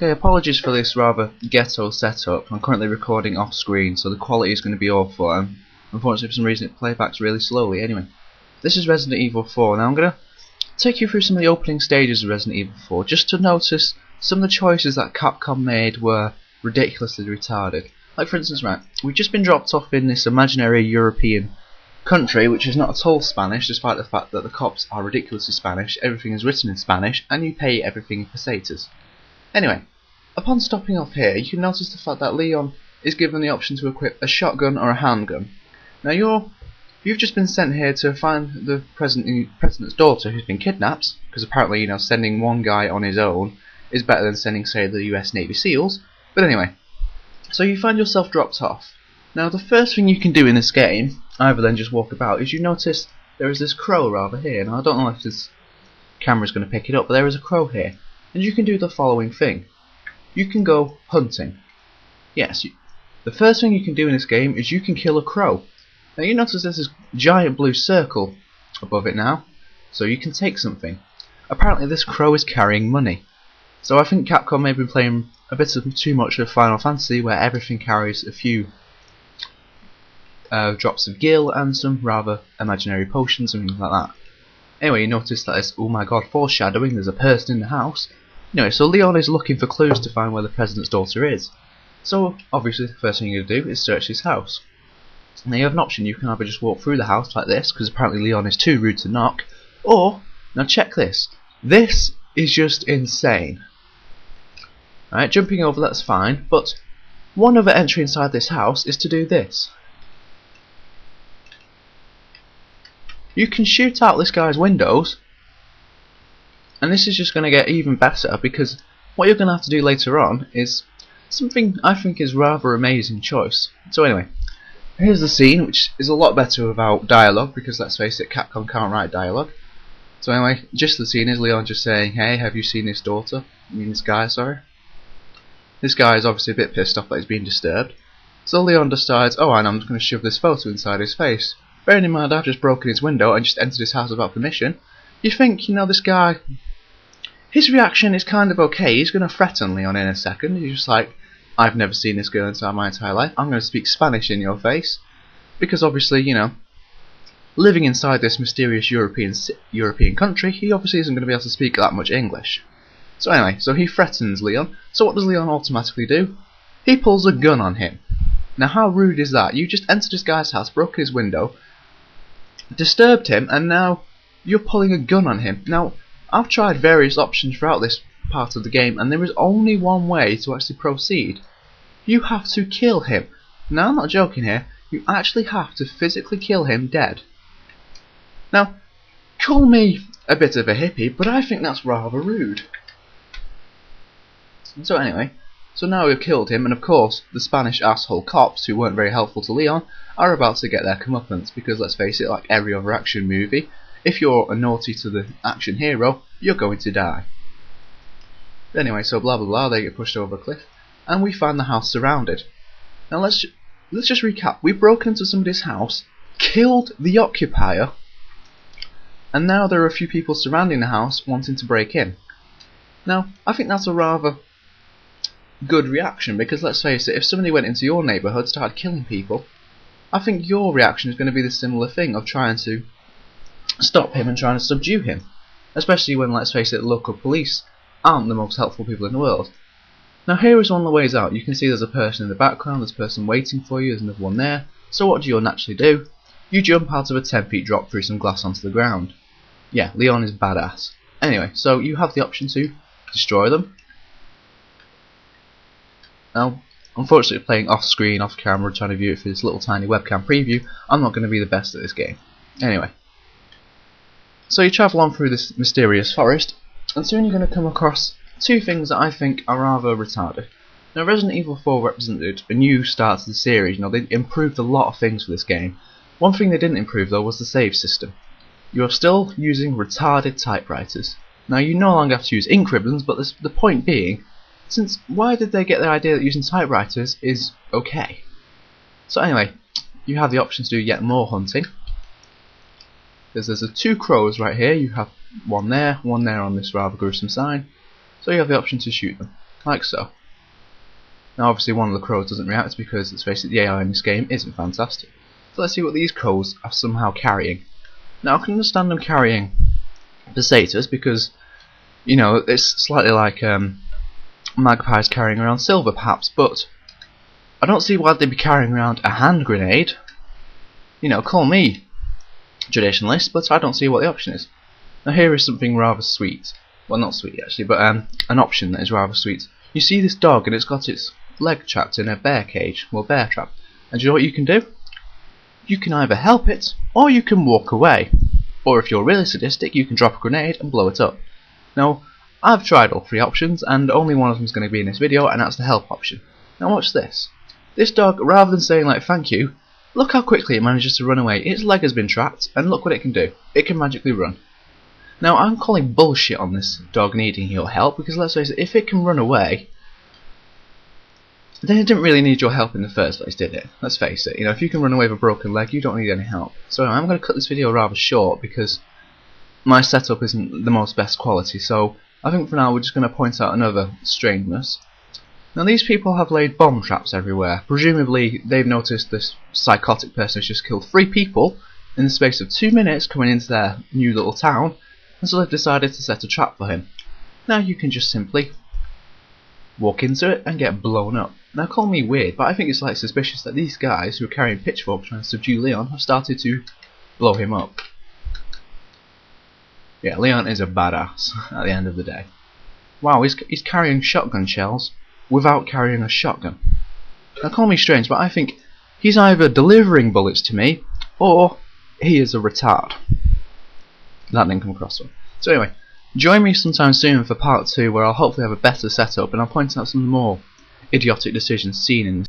Okay, apologies for this rather ghetto setup. I'm currently recording off screen, so the quality is going to be awful, and unfortunately for some reason it playbacks really slowly. Anyway, this is Resident Evil 4. Now I'm going to take you through some of the opening stages of Resident Evil 4, just to notice some of the choices that Capcom made were ridiculously retarded. Like for instance, right, we've just been dropped off in this imaginary European country, which is not at all Spanish, despite the fact that the cops are ridiculously Spanish, everything is written in Spanish, and you pay everything in pesetas. Anyway, upon stopping off here, you can notice the fact that Leon is given the option to equip a shotgun or a handgun. Now you've just been sent here to find the president's daughter who's been kidnapped, because apparently, sending one guy on his own is better than sending, say, the US Navy SEALs. But anyway, so you find yourself dropped off. Now the first thing you can do in this game, other than just walk about, is you notice there is this crow rather here. Now I don't know if this camera is going to pick it up, but there is a crow here. And you can do the following thing. You can go hunting. Yes, the first thing you can do in this game is you can kill a crow. Now you notice there's this giant blue circle above it now, so you can take something. Apparently this crow is carrying money. So I think Capcom may have been playing a bit too much of Final Fantasy, where everything carries a few drops of gil and some rather imaginary potions and things like that. Anyway, you notice that it's, oh my god, foreshadowing, there's a person in the house. Anyway, so Leon is looking for clues to find where the president's daughter is. So, obviously, the first thing you're going to do is search his house. Now you have an option, you can either just walk through the house like this, because apparently Leon is too rude to knock, or, now check this. This is just insane. Alright, jumping over, that's fine, but one other entry inside this house is to do this. You can shoot out this guy's windows, and this is just going to get even better, because what you're going to have to do later on is something I think is rather amazing choice. So anyway, here's the scene, which is a lot better without dialogue, because let's face it, Capcom can't write dialogue. So anyway, just the scene is Leon just saying, hey, have you seen this daughter? I mean this guy, sorry. This guy is obviously a bit pissed off that he's being disturbed. So Leon decides, oh, and I'm just going to shove this photo inside his face. Bearing in mind I've just broken his window and just entered his house without permission. You think, this guy, his reaction is kind of okay. He's going to threaten Leon in a second. He's just like, I've never seen this girl inside my entire life. I'm going to speak Spanish in your face. Because obviously, living inside this mysterious European country, he obviously isn't going to be able to speak that much English. So anyway, so he threatens Leon. So what does Leon automatically do? He pulls a gun on him. Now how rude is that? You just entered this guy's house, broken his window, disturbed him, and now you're pulling a gun on him. Now, I've tried various options throughout this part of the game, and there is only one way to actually proceed. You have to kill him. Now, I'm not joking here. You actually have to physically kill him dead. Now, call me a bit of a hippie, but I think that's rather rude. So anyway, so now we've killed him, and of course, the Spanish asshole cops, who weren't very helpful to Leon, are about to get their comeuppance, because let's face it, like every other action movie, if you're a naughty to the action hero, you're going to die. But anyway, so blah blah blah, they get pushed over a cliff, and we find the house surrounded. Now let's just recap. We broke into somebody's house, killed the occupier, and now there are a few people surrounding the house wanting to break in. Now, I think that's a rather good reaction, because let's face it, if somebody went into your neighbourhood, started killing people, I think your reaction is going to be the similar thing of trying to stop him and trying to subdue him. Especially when, let's face it, local police aren't the most helpful people in the world. Now here is one of the ways out. You can see there's a person in the background, there's a person waiting for you, there's another one there. So what do you naturally do? You jump out of a 10 feet drop through some glass onto the ground. Yeah, Leon is badass. Anyway, so you have the option to destroy them. Now, unfortunately playing off screen, off camera, trying to view it through this little tiny webcam preview, I'm not going to be the best at this game. Anyway, so you travel on through this mysterious forest, and soon you're going to come across two things that I think are rather retarded. Now Resident Evil 4 represented a new start to the series. They improved a lot of things for this game. One thing they didn't improve though was the save system. You are still using retarded typewriters. Now you no longer have to use ink ribbons, but the point being, since why did they get their idea that using typewriters is okay? So anyway, you have the option to do yet more hunting. There's the two crows right here. You have one there on this rather gruesome sign. So you have the option to shoot them. like so. Now obviously one of the crows doesn't react because, let's face it, the AI in this game isn't fantastic. So let's see what these crows are somehow carrying. Now I can understand them carrying potatoes because, you know, it's slightly like magpies carrying around silver perhaps, but I don't see why they'd be carrying around a hand grenade. You know, call me traditionalist, but I don't see what the option is. Now here is something rather sweet. Well, not sweet actually, but an option that is rather sweet. You see this dog and it's got its leg trapped in a bear cage, well, bear trap. And do you know what you can do? You can either help it, or you can walk away. Or if you're really sadistic, you can drop a grenade and blow it up. Now, I've tried all three options, and only one of them is going to be in this video, and that's the help option. Now watch this. This dog, rather than saying like thank you, look how quickly it manages to run away. Its leg has been trapped, and look what it can do. It can magically run. Now I'm calling bullshit on this dog needing your help, because let's face it, if it can run away, then it didn't really need your help in the first place, did it? Let's face it, you know, if you can run away with a broken leg, you don't need any help. So I'm going to cut this video rather short because my setup isn't the most best quality, so I think for now we're just going to point out another strangeness. Now these people have laid bomb traps everywhere. Presumably they've noticed this psychotic person has just killed 3 people in the space of 2 minutes coming into their new little town, and so they've decided to set a trap for him. Now you can just simply walk into it and get blown up. Now call me weird, but I think it's like suspicious that these guys who are carrying pitchforks trying to subdue Leon have started to blow him up. Yeah, Leon is a badass at the end of the day. Wow, he's carrying shotgun shells without carrying a shotgun. Now call me strange, but I think he's either delivering bullets to me or he is a retard. That didn't come across well. So anyway, join me sometime soon for part 2 where I'll hopefully have a better setup and I'll point out some more idiotic decisions seen in